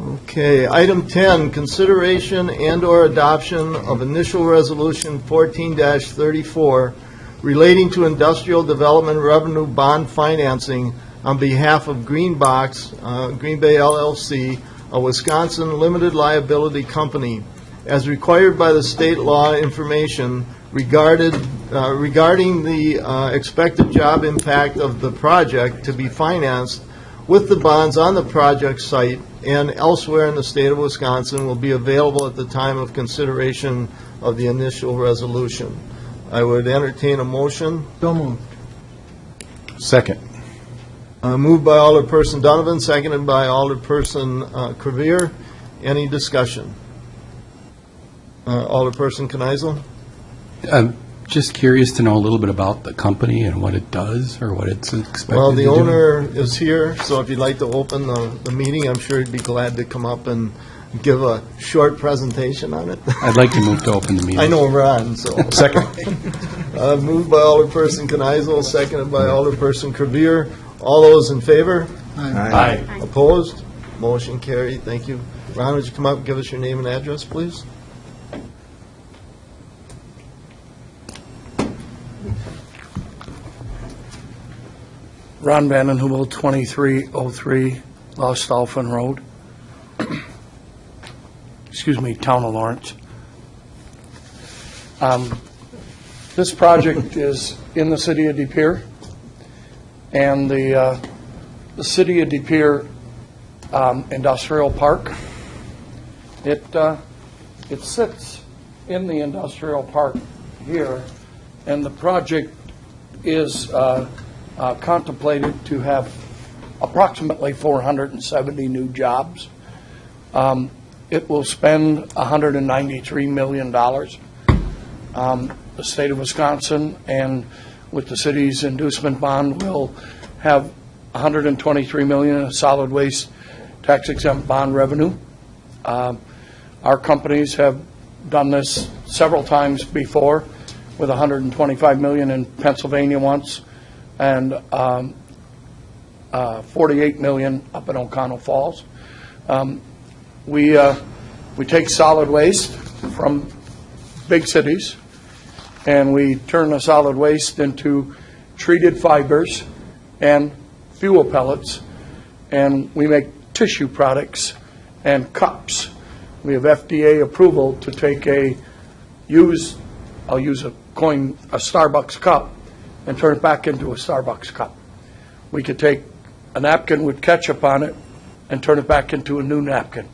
Okay, item 10, consideration and/or adoption of initial resolution 14-34 relating to industrial development revenue bond financing on behalf of Green Bay LLC, a Wisconsin limited liability company, as required by the state law information regarding the expected job impact of the project to be financed with the bonds on the project site and elsewhere in the state of Wisconsin will be available at the time of consideration of the initial resolution. I would entertain a motion. So moved. Second. Moved by Alderperson Donovan, seconded by Alderperson Crevier. Any discussion? Alderperson Kneisel? I'm just curious to know a little bit about the company and what it does or what it's expected Well, to the do. owner is here, so if you'd like to open the meeting, I'm sure he'd be glad to come up and give a short presentation on it. I'd like to move to open the meeting. I know we're on, so. Second. Moved by Alderperson Kneisel, seconded by Alderperson Crevier. All those in favor? Aye. Opposed? Motion carried. Thank you. Ron, would you come up and give us your name and address, please? Ron Den Heuvel, 2303 Lost Dolphin Road. Excuse me, Town of Lawrence. This project is in the city of De Pere, and the city of De Pere Industrial Park. It sits in the industrial park here, and the project is contemplated to have approximately 470 new jobs. It will spend $193 million. The state of Wisconsin and with the city's inducement bond will have $123 million in solid waste tax exempt bond revenue. Our companies have done this several times before with $125 million in Pennsylvania once and $48 million up in O'Connell Falls. We take solid waste from big cities and we turn the solid waste into treated fibers and fuel pellets, and we make tissue products and cups. We have FDA approval to take I'll use a Starbucks cup and turn it back into a Starbucks cup. We could take a napkin with ketchup on it and turn it back into a new napkin.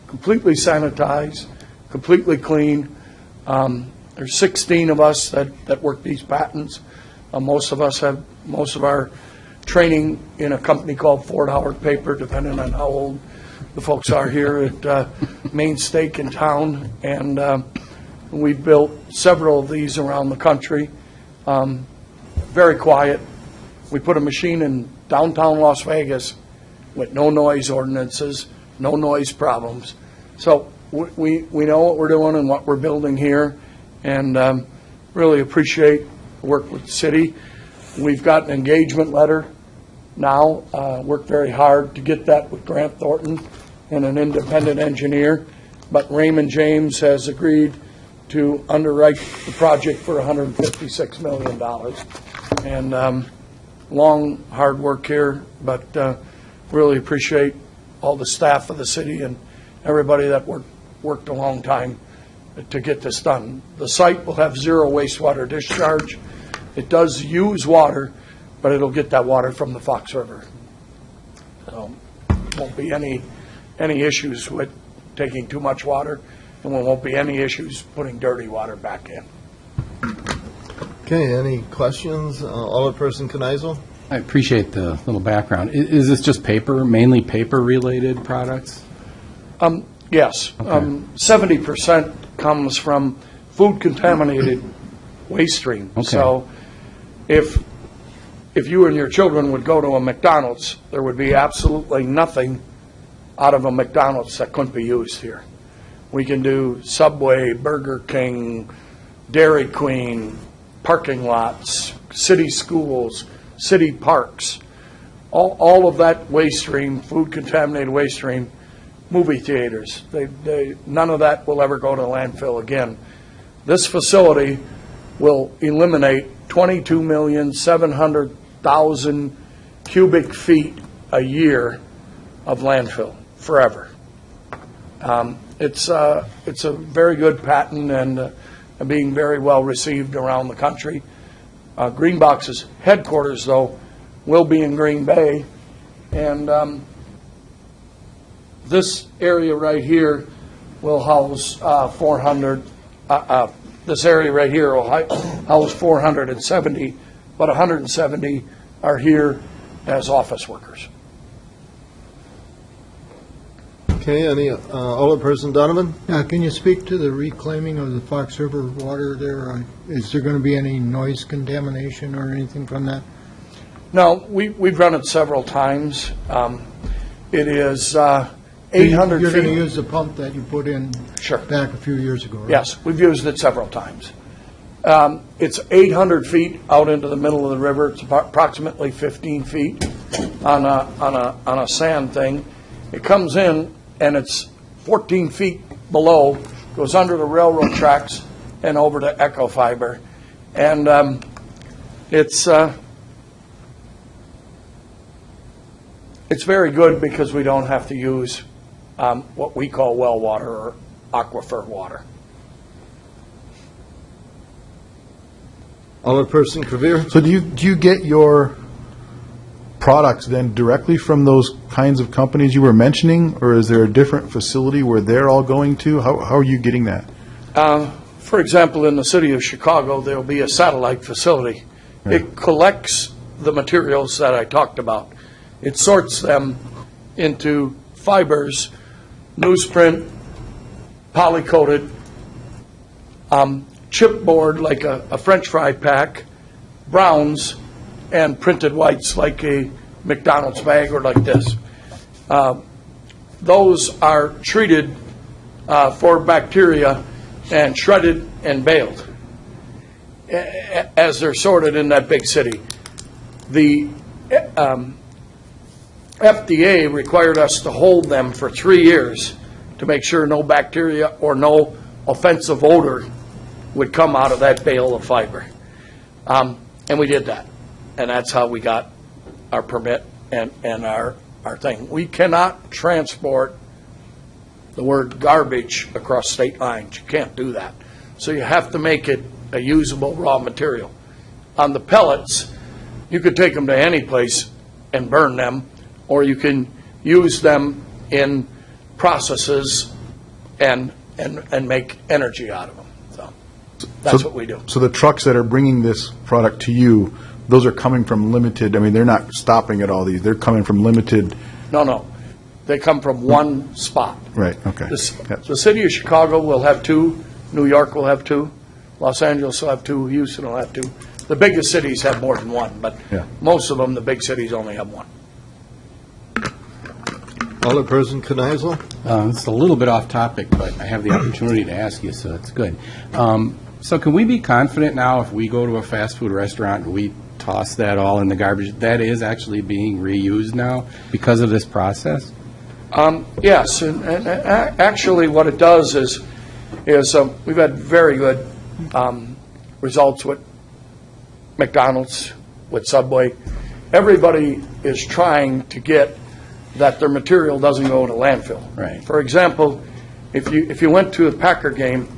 Completely sanitized, completely clean. There's 16 of us that work these patents. Most of us have most of our training in a company called Fort Howard Paper, depending on how old the folks are here at Main Stake in town. And we've built several of these around the country. Very quiet. We put a machine in downtown Las Vegas with no noise ordinances, no noise problems. So we know what we're doing and what we're building here, and really appreciate the work with the city. We've got an engagement letter now, worked very hard to get that with Grant Thornton and an independent engineer, but Raymond James has agreed to underwrite the project for $156 million. And long, hard work here, but really appreciate all the staff of the city and everybody that worked a long time to get this done. The site will have zero wastewater discharge. It does use water, but it'll get that water from the Fox River. So won't be any issues with taking too much water, and there won't be any issues putting dirty water back in. Okay, any questions? Alderperson Kneisel? I appreciate the little background. Is this just mainly paper-related products? Yes. Okay. 70% comes from food-contaminated waste stream. Okay. So if you and your children would go to a McDonald's, there would be absolutely nothing out of a McDonald's that couldn't be used here. We can do Subway, Burger King, Dairy Queen, parking lots, city schools, city parks. All of that waste stream, food-contaminated waste stream, movie theaters. None of that will ever go to landfill again. This facility will eliminate 22,700,000 cubic feet a year of landfill forever. It's a very good patent and being very well received around the country. Greenbox's headquarters, though, will be in Green Bay, and this area right here will house 400. This area right here will house 470, but 170 are here as office workers. Okay, any, Alderperson Donovan? Can you speak to the reclaiming of the Fox River water there? Is there going to be any noise contamination or anything from that? No, we've run it several times. It is 800 You're going to feet. use the pump that you put in Sure. back a few years ago, right? Yes, we've used it several times. It's 800 feet out into the middle of the river. It's approximately 15 feet on a sand thing. It comes in and it's 14 feet below, goes under the railroad tracks and over to Echo Fiber. And it's very good because we don't have to use what we call well water or aquifer water. Alderperson Kavir? So do you get your products then directly from those kinds of companies you were mentioning, or is there a different facility where they're all going to? How are you getting that? For example, in the city of Chicago, there'll be a satellite facility. It collects the materials that I talked about. It sorts them into fibers, newsprint, poly-coated, chipboard like a French fry pack, browns, and printed whites like a McDonald's bag or like this. Those are treated for bacteria and shredded and baled as they're sorted in that big city. The FDA required us to hold them for 3 years to make sure no bacteria or no offensive odor would come out of that bale of fiber. And we did that. And that's how we got our permit and our thing. We cannot transport the word garbage across state lines. You can't do that. So you have to make it a usable raw material. On the pellets, you could take them to any place and burn them, or you can use them in processes and make energy out of them. So that's what we do. So the trucks that are bringing this product to you, those are coming from limited, I mean, they're not stopping at all these, they're coming from limited. No. They come from one spot. Right, okay. The city of Chicago will have 2, New York will have 2, Los Angeles will have 2, Houston will have 2. The biggest cities have more than one, but Yeah. most of them, the big cities only have one. Alderperson Kneisel? It's a little bit off topic, but I have the opportunity to ask you, so that's good. So can we be confident now if we go to a fast food restaurant and we toss that all in the garbage, that is actually being reused now because of this process? Yes, and actually what it does is we've had very good results with McDonald's, with Subway. Everybody is trying to get that their material doesn't go to landfill. Right. For example, if you went to a Packer game,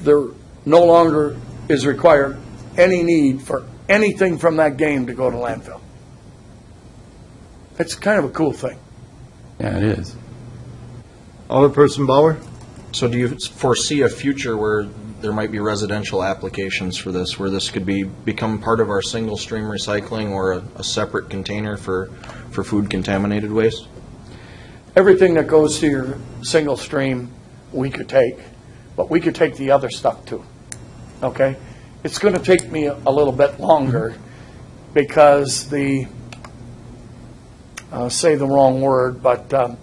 there no longer is required any need for anything from that game to go to landfill. It's kind of a cool thing. Yeah, it is. Alderperson Bauer? So do you foresee a future where there might be residential applications for this, where this could become part of our single stream recycling or a separate container for food contaminated waste? Everything that goes to your single stream, we could take, but we could take the other stuff too, okay? It's going to take me a little bit longer because say the wrong word, but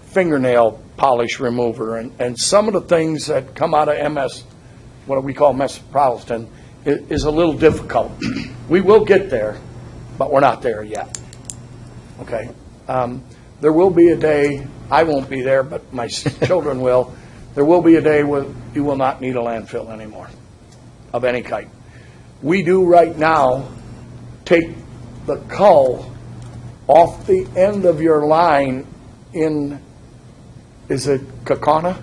fingernail polish remover and some of the things that come out of MS, what we call metropolitan, is a little difficult. We will get there, but we're not there yet. Okay. there will be a day, I won't be there, but my children will, there will be a day where you will not need a landfill anymore of any kind. We do right now take the cull off the end of your line in, is it Kakana?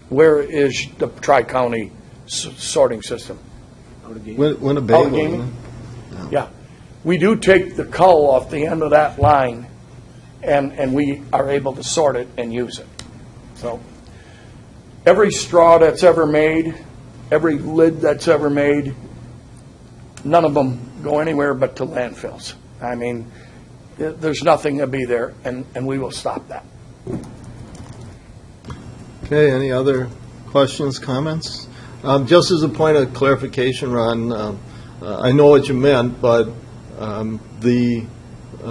Where is the tri-county sorting system? Winnebago, Allegheny? isn't it? Yeah. We do take the cull off the end of that line, and we are able to sort it and use it. So every straw that's ever made, every lid that's ever made, none of them go anywhere but to landfills. I mean, there's nothing to be there, and we will stop that. Okay, any other questions, comments? Just as a point of clarification, Ron, I know what you meant, but the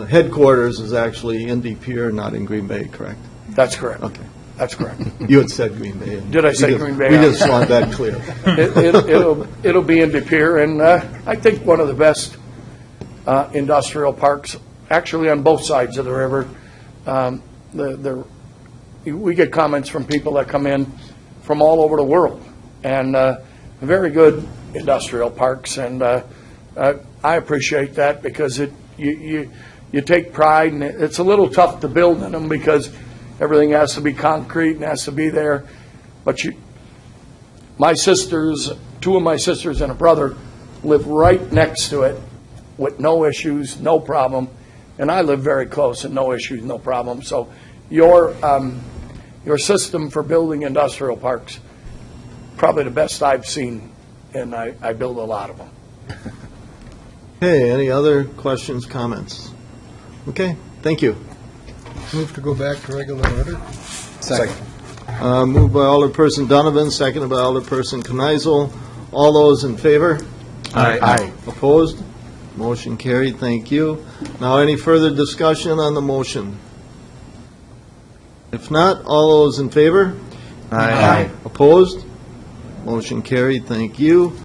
headquarters is actually in De Pere, not in Green Bay, correct? That's correct. Okay. That's correct. You had said Green Bay. Did I say Green Bay? We just want that clear. It'll be in De Pere, and I think one of the best industrial parks, actually on both sides of the river. We get comments from people that come in from all over the world, and very good industrial parks, and I appreciate that because you take pride, and it's a little tough to build in them because everything has to be concrete and has to be there. But my sisters, two of my sisters and a brother live right next to it with no issues, no problem. And I live very close and no issues, no problem. So your system for building industrial parks, probably the best I've seen, and I build a lot of them. Okay, any other questions, comments? Okay, thank you. Move to go back to regular order. Second. Moved by Alderperson Donovan, seconded by Alderperson Kneisel. All those in favor? Aye. Opposed? Motion carried, thank you. Now, any further discussion on the motion? If not, all those in favor? Aye. Opposed? Motion carried, thank you.